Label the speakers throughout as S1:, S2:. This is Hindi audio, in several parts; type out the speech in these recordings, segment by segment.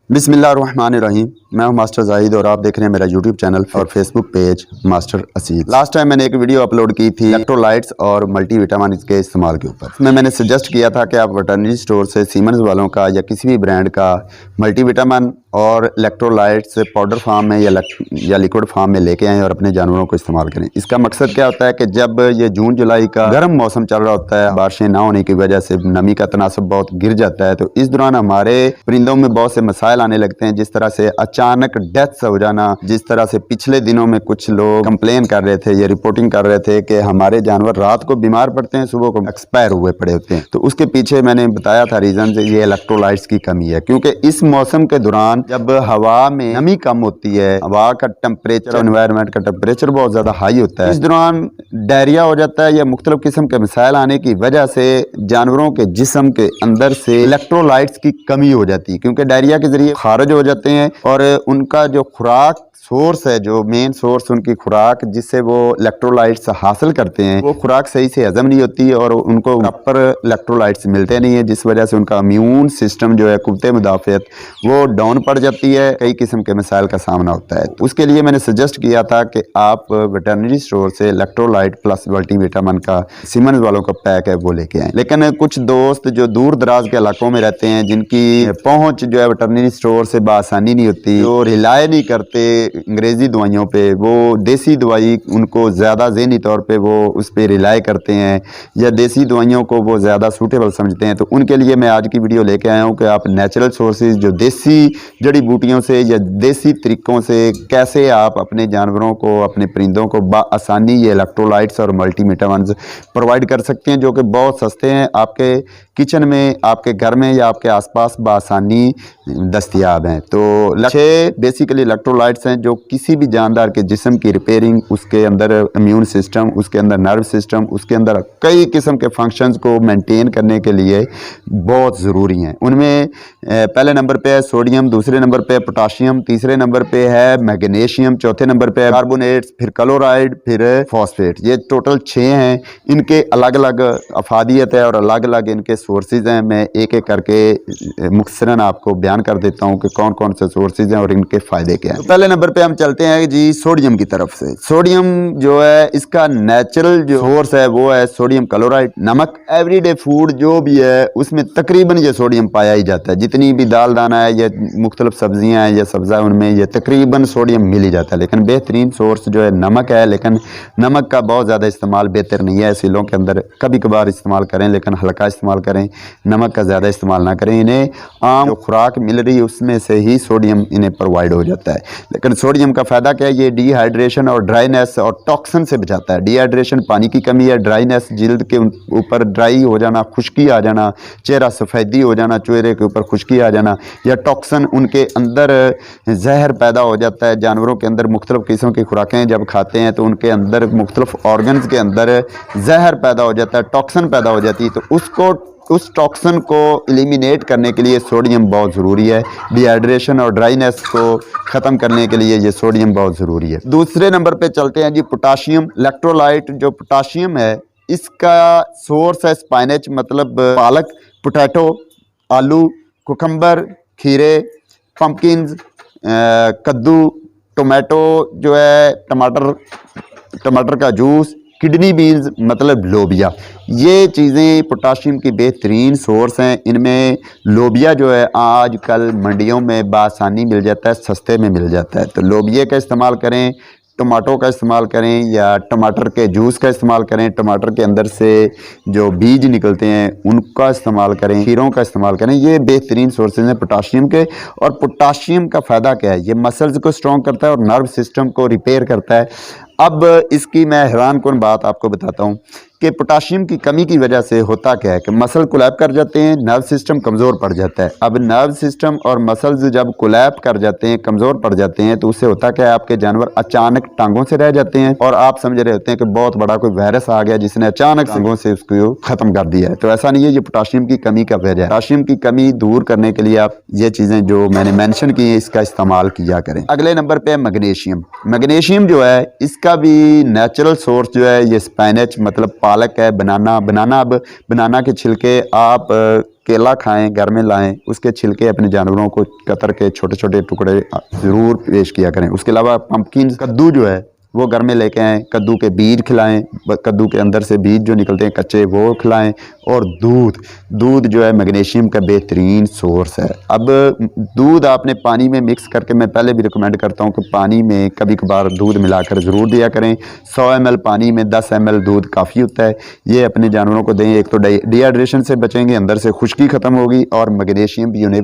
S1: बिस्मिल्लाहिर्रहमानिर्रहीम। मैं हूं मास्टर जाहिद और आप देख रहे हैं मेरा यूट्यूब चैनल और Facebook page master Aseel. Last time मैंने एक वीडियो अपलोड की थी इलेक्ट्रोलाइट्स और मल्टीविटामिन के इस्तेमाल के ऊपर। इसमें मैंने सजेस्ट किया था कि आप वेटरनरी स्टोर से सीमेंस वालों का या किसी भी ब्रांड का मल्टीविटामिन और इलेक्ट्रोलाइट्स पाउडर फॉर्म में या लिक्विड फॉर्म में लेके आएँ और अपने जानवरों को इस्तेमाल करें। इसका मकसद क्या होता है कि जब ये जून जुलाई का गर्म मौसम चल रहा होता है, बारिशें ना होने की वजह से नमी का तनासब बहुत गिर जाता है, तो इस दौरान हमारे परिंदों में बहुत से मसाइल आने लगते हैं। जिस तरह से अचानक डेथ्स हो जाना, जिस तरह से पिछले दिनों में कुछ लोग कंप्लेन कर रहे थे, ये रिपोर्टिंग कर रहे थे कि हमारे जानवर रात को बीमार पड़ते हैं, सुबह को एक्सपायर हुए पड़े होते हैं। तो उसके पीछे मैंने बताया था रीज़न ये इलेक्ट्रोलाइट्स की कमी है, क्योंकि इस मौसम के दौरान जब हवा में नमी कम होती है, हवा का टेम्परेचर, एनवायरनमेंट का टेम्परेचर बहुत ज़्यादा हाई होता है, इस दौरान डायरिया हो जाता है या मुख्तलिफ किस्म के मसाइल आने की वजह से जानवरों के जिस्म के अंदर से इलेक्ट्रोलाइट्स की कमी हो जाती है, क्योंकि डायरिया के जरिए खारिज हो जाते हैं और उनका जो खुराक सोर्स है, जो मेन सोर्स उनकी खुराक जिससे वो इलेक्ट्रोलाइट्स हासिल करते हैं, वो खुराक सही से हजम नहीं होती और उनको प्रॉपर इलेक्ट्रोलाइट्स मिलते नहीं है, जिस वजह से उनका इम्यून सिस्टम जो है, कुव्वत मुदाफ़ियत वो डाउन पड़ जाती है, कई किस्म के मसाइल का सामना होता है। उसके लिए मैंने सजेस्ट किया था कि आप वेटरनरी स्टोर से इलेक्ट्रोलाइट प्लस मल्टीविटामिन का सीमेंस वालों का पैक है वो लेके आए। लेकिन कुछ दोस्त जो दूर दराज के इलाकों में रहते हैं, जिनकी पहुँच जो है वेटरनरी स्टोर से बआसानी नहीं होती, जो रिलाय नहीं करते अंग्रेज़ी दवाइयों पे, वो देसी दवाई उनको ज़्यादा ज़हनी तौर पे वो उस पर रिलाय करते हैं या देसी दवाइयों को वो ज़्यादा सूटेबल समझते हैं, तो उनके लिए मैं आज की वीडियो लेके आया हूँ कि आप नेचुरल सोर्सेज जो देसी जड़ी बूटियों से या देसी तरीक़ों से कैसे आप अपने जानवरों को, अपने परिंदों को बआसानी ये इलेक्ट्रोलाइट्स और मल्टीविटामिन प्रोवाइड कर सकते हैं, जो कि बहुत सस्ते हैं, आपके किचन में, आपके घर में या आपके आसपास बआसानी दस्तयाब हैं। तो 6 बेसिकली इलेक्ट्रोलाइट्स हैं जो किसी भी जानदार के जिस्म की रिपेयरिंग, उसके अंदर इम्यून सिस्टम, उसके अंदर नर्व सिस्टम, उसके अंदर कई किस्म के फंक्शंस को मेंटेन करने के लिए बहुत ज़रूरी हैं। उनमें पहले नंबर पे है सोडियम, दूसरे नंबर पे है पोटाशियम, तीसरे नंबर पे है मैग्नीशियम, चौथे नंबर पे है कार्बोनेट्स, फिर क्लोराइड, फिर फॉस्फेट। ये टोटल 6 हैं। इनके अलग अलग अफादियत है और अलग अलग इनके सोर्सेज हैं। मैं एक एक करके मुख्तसरन आपको बयान कर देता हूँ कि कौन कौन से सोर्सेज हैं और इनके फ़ायदे क्या हैं। तो पहले नंबर पे हम चलते हैं जी सोडियम की तरफ से। सोडियम जो है इसका नेचुरल जो सोर्स है वो है सोडियम क्लोराइड, नमक। एवरीडे फूड जो भी है उसमें तकरीबन ये सोडियम पाया ही जाता है। जितनी भी दाल दाना है या मुख्तलिफ सब्जियाँ हैं या सब्ज़ा, उनमें ये तकरीबन सोडियम मिल ही जाता है। लेकिन बेहतरीन सोर्स जो है नमक है, लेकिन नमक का बहुत ज़्यादा इस्तेमाल बेहतर नहीं है। सीलों के अंदर कभी कभार इस्तेमाल करें, लेकिन हल्का इस्तेमाल करें, नमक का ज़्यादा इस्तेमाल ना करें। इन्हें आम जो खुराक मिल रही है उसमें से ही सोडियम इन्हें प्रोवाइड हो जाता है। लेकिन सोडियम का फ़ायदा क्या है? ये डिहाइड्रेशन और ड्राइनेस और टॉक्सिन से बचाता है। डिहाइड्रेशन पानी की कमी है, ड्राइनेस जिल्द के ऊपर ड्राई हो जाना, खुश्की आ जाना, चेहरा सफ़ेदी हो जाना, चेहरे के ऊपर खुश्की आ जाना, या टॉक्सिन उनके अंदर जहर पैदा हो जाता है। जानवरों के अंदर मुख्तलिफ किस्म की खुराकें जब खाते हैं तो उनके अंदर मुख्तलिफ ऑर्गन्स के अंदर जहर पैदा हो जाता है, टॉक्सिन पैदा हो जाती है। तो उस टॉक्सिन को एलिमिनेट करने के लिए सोडियम बहुत ज़रूरी है। डिहाइड्रेशन और ड्राइनेस को ख़त्म करने के लिए ये सोडियम बहुत ज़रूरी है। दूसरे नंबर पे चलते हैं जी पोटाशियम। इलेक्ट्रोलाइट जो पोटाशियम है इसका सोर्स है स्पाइनच, मतलब पालक, पोटैटो, आलू, कुकम्बर, खीरे, पम्पकिन्स, कद्दू, टोमेटो जो है, टमाटर का जूस, किडनी बीन्स मतलब लोबिया। ये चीज़ें पोटाशियम की बेहतरीन सोर्स हैं। इनमें लोबिया जो है आजकल मंडियों में बआसानी मिल जाता है, सस्ते में मिल जाता है। तो लोबिया का इस्तेमाल करें, टमाटो का इस्तेमाल करें या टमाटर के जूस का इस्तेमाल करें, टमाटर के अंदर से जो बीज निकलते हैं उनका इस्तेमाल करें, खीरों का इस्तेमाल करें। ये बेहतरीन सोर्सेज हैं पोटाशियम के। और पोटाशियम का फ़ायदा क्या है? ये मसल्स को स्ट्रॉन्ग करता है और नर्व सिस्टम को रिपेयर करता है। अब इसकी मैं हैरान कुन बात आपको बताता हूँ कि पोटाशियम की कमी की वजह से होता क्या है कि मसल कोलैप कर जाते हैं, नर्व सिस्टम कमज़ोर पड़ जाता है। अब नर्व सिस्टम और मसल्स जब कोलैप कर जाते हैं, कमज़ोर पड़ जाते हैं, तो उससे होता क्या है, आपके जानवर अचानक टांगों से रह जाते हैं और आप समझ रहे होते हैं कि बहुत बड़ा कोई वायरस आ गया जिसने अचानक टांगों से उसको ख़त्म कर दिया है। तो ऐसा नहीं है, ये पोटाशियम की कमी का वजह है। पोटाशियम की कमी दूर करने के लिए आप ये चीज़ें जो मैंने मैंशन की हैं इसका इस्तेमाल किया करें। अगले नंबर पर है मैग्नीशियम। मैग्नीशियम जो है इसका भी नेचुरल सोर्स जो है ये स्पाइनच मतलब पालक है, बनाना। अब बनाना के छिलके आप केला खाएं, घर में लाएं, उसके छिलके अपने जानवरों को कतर के छोटे छोटे टुकड़े ज़रूर पेश किया करें। उसके अलावा पम्पकिन, कद्दू जो है वो घर में लेके आएँ, कद्दू के बीज खिलाएं, कद्दू के अंदर से बीज जो निकलते हैं कच्चे वो खिलाएं। और दूध जो है मैग्नीशियम का बेहतरीन सोर्स है। अब दूध आपने पानी में मिक्स करके, मैं पहले भी रिकमेंड करता हूं कि पानी में कभी कभार दूध मिलाकर ज़रूर दिया करें। 100 ml पानी में 10 ml दूध काफ़ी होता है। ये अपने जानवरों को दें। एक तो डिहाइड्रेशन से बचेंगे, अंदर से खुश्की ख़त्म होगी और मैग्नीशियम भी उन्हें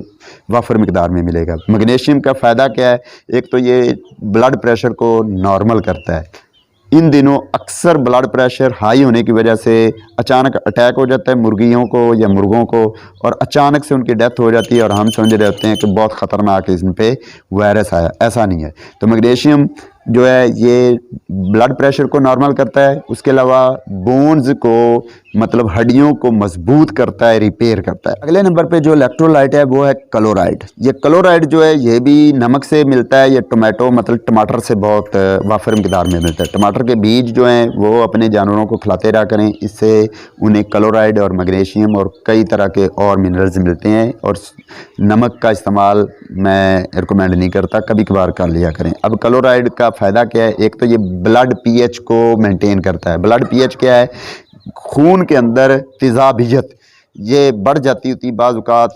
S1: वाफर मिकदार में मिलेगा। मैग्नीशियम का फ़ायदा क्या है? एक तो ये ब्लड प्रेशर को नॉर्मल करता है। इन दिनों अक्सर ब्लड प्रेशर हाई होने की वजह से अचानक अटैक हो जाता है मुर्गियों को या मुर्गों को, और अचानक से उनकी डेथ हो जाती है और हम समझ रहे होते हैं कि बहुत ख़तरनाक है, इन पे वायरस आया। ऐसा नहीं है। तो मैग्नीशियम जो है ये ब्लड प्रेशर को नॉर्मल करता है। उसके अलावा बोन्स को, मतलब हड्डियों को मजबूत करता है, रिपेयर करता है। अगले नंबर पे जो इलेक्ट्रोलाइट है वो है क्लोराइड। ये क्लोराइड जो है ये भी नमक से मिलता है। ये मतलब टमाटर से बहुत वाफर मिकदार में मिलता है। टमाटर के बीज जो हैं वो अपने जानवरों को खिलाते रहा करें, इससे उन्हें क्लोराइड और मैग्नीशियम और कई तरह के और मिनरल्स मिलते हैं। और नमक का इस्तेमाल मैं रिकमेंड नहीं करता, कभी कभार कर लिया करें। अब क्लोराइड का फ़ायदा क्या है? एक तो ये ब्लड पीएच को मेंटेन करता है। ब्लड पीएच क्या है? खून के अंदर तेज़ाबियत ये बढ़ जाती होती, बाज़ औक़ात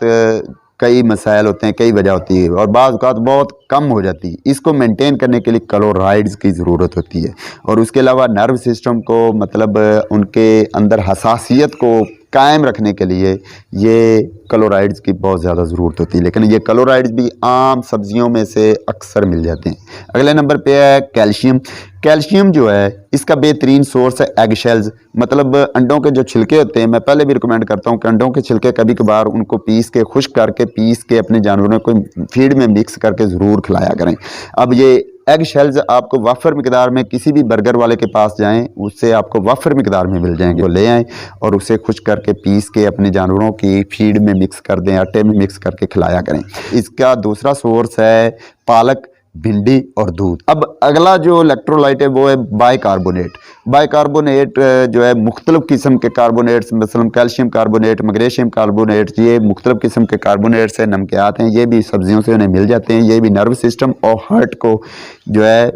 S1: कई मसाइल होते हैं, कई वजह होती है, और बाज़ औक़ात बहुत कम हो जाती है। इसको मेंटेन करने के लिए क्लोराइड्स की ज़रूरत होती है। और उसके अलावा नर्व सिस्टम को, मतलब उनके अंदर हसासियत को कायम रखने के लिए ये क्लोराइड्स की बहुत ज़्यादा ज़रूरत होती है। लेकिन ये क्लोराइड्स भी आम सब्जियों में से अक्सर मिल जाते हैं। अगले नंबर पे है कैल्शियम। कैल्शियम जो है इसका बेहतरीन सोर्स है एग शेल्स, मतलब अंडों के जो छिलके होते हैं। मैं पहले भी रिकमेंड करता हूँ कि अंडों के छिलके कभी कभार उनको पीस के, खुश्क करके पीस के अपने जानवरों को फीड में मिक्स करके ज़रूर खिलाया करें। अब ये एग शेल्स आपको वाफर मिकदार में, किसी भी बर्गर वाले के पास जाएं उससे आपको वाफर मिकदार में मिल जाएंगे। वो ले आएँ और उसे खुश्क करके पीस के अपने जानवरों की फीड में मिक्स कर दें, आटे में मिक्स करके खिलाया करें। इसका दूसरा सोर्स है पालक, भिंडी और दूध। अब अगला जो इलेक्ट्रोलाइट है वो है बाइकार्बोनेट। बाइकार्बोनेट जो है मुख्तलिफ किस्म के कार्बोनेट्स, मसलन कैल्शियम कार्बोनेट, मैग्नीशियम कार्बोनेट, ये मुख्तलिफ किस्म के कार्बोनेट से नमकियात हैं। ये भी सब्जियों से उन्हें मिल जाते हैं। ये भी नर्व सिस्टम और हार्ट को जो है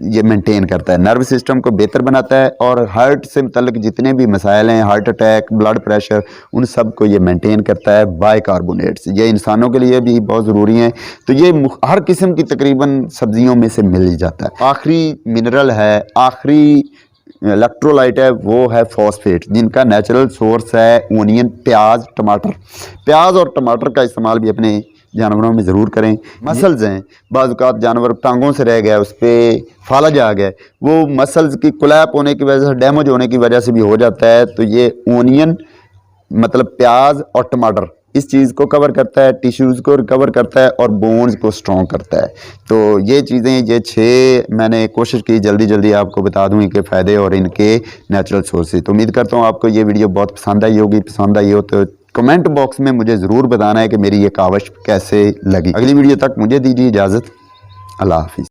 S1: ये मेंटेन करता है, नर्व सिस्टम को बेहतर बनाता है। और हार्ट से मुतल्लिक जितने भी मसाइल हैं, हार्ट अटैक, ब्लड प्रेशर, उन सब को ये मेंटेन करता है बाइकार्बोनेट्स। ये इंसानों के लिए भी बहुत ज़रूरी हैं। तो ये हर किस्म की तकरीबन सब्जियों में से मिल जाता है। आखिरी मिनरल है, आखिरी इलेक्ट्रोलाइट है वो है फॉस्फेट, जिनका नेचुरल सोर्स है ओनियन, प्याज, टमाटर। प्याज और टमाटर का इस्तेमाल भी अपने जानवरों में ज़रूर करें। मसल्स हैं, बाज़ औक़ात जानवर टांगों से रह गया, उस पर फालज आ गया, वो मसल्स की कोलैप होने की वजह से, डैमेज होने की वजह से भी हो जाता है। तो ये ओनियन, मतलब प्याज और टमाटर, इस चीज़ को कवर करता है, टिश्यूज़ को रिकवर करता है और बोन्स को स्ट्रॉन्ग करता है। तो ये चीज़ें, ये 6 मैंने कोशिश की जल्दी जल्दी आपको बता दूं इनके फ़ायदे और इनके नेचुरल सोर्सेज। तो उम्मीद करता हूँ आपको ये वीडियो बहुत पसंद आई होगी। पसंद आई हो तो कमेंट बॉक्स में मुझे ज़रूर बताना है कि मेरी ये कावश कैसे लगी। अगली वीडियो तक मुझे दीजिए इजाज़त। अल्लाह हाफिज़।